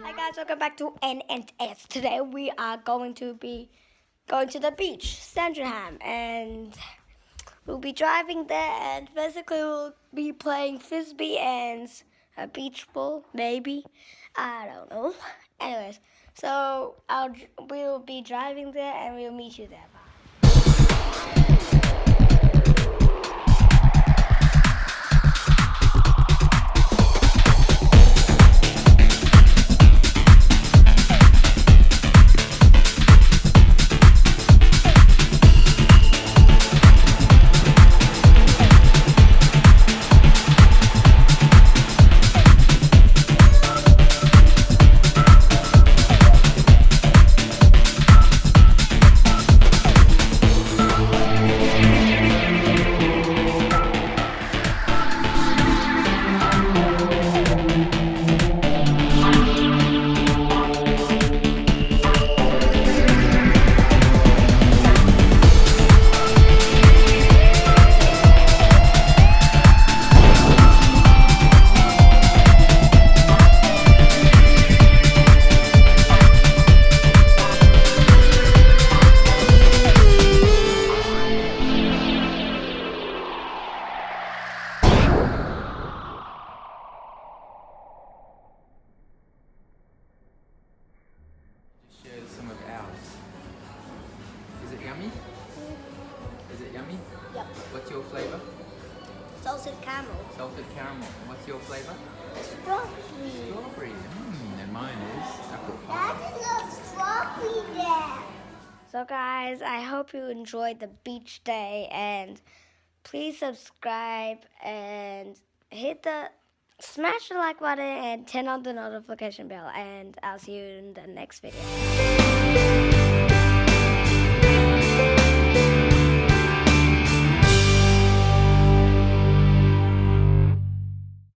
Hi guys, welcome back to N&S. Today we are going to be going to the beach, Sandringham, and we'll be driving there, and basically we'll be playing frisbee and a beach ball, maybe. I don't know. Anyways, so we'll be driving there and we'll meet you there. Bye. Share some of ours. Is it yummy? Is it yummy? Yep. What's your flavour? Salted caramel. Salted caramel. And what's your flavour? Strawberry. Strawberry. And mine is apple pie. That's not strawberry there. So guys, I hope you enjoyed the beach day, and please subscribe and smash the like button and turn on the notification bell, and I'll see you in the next video.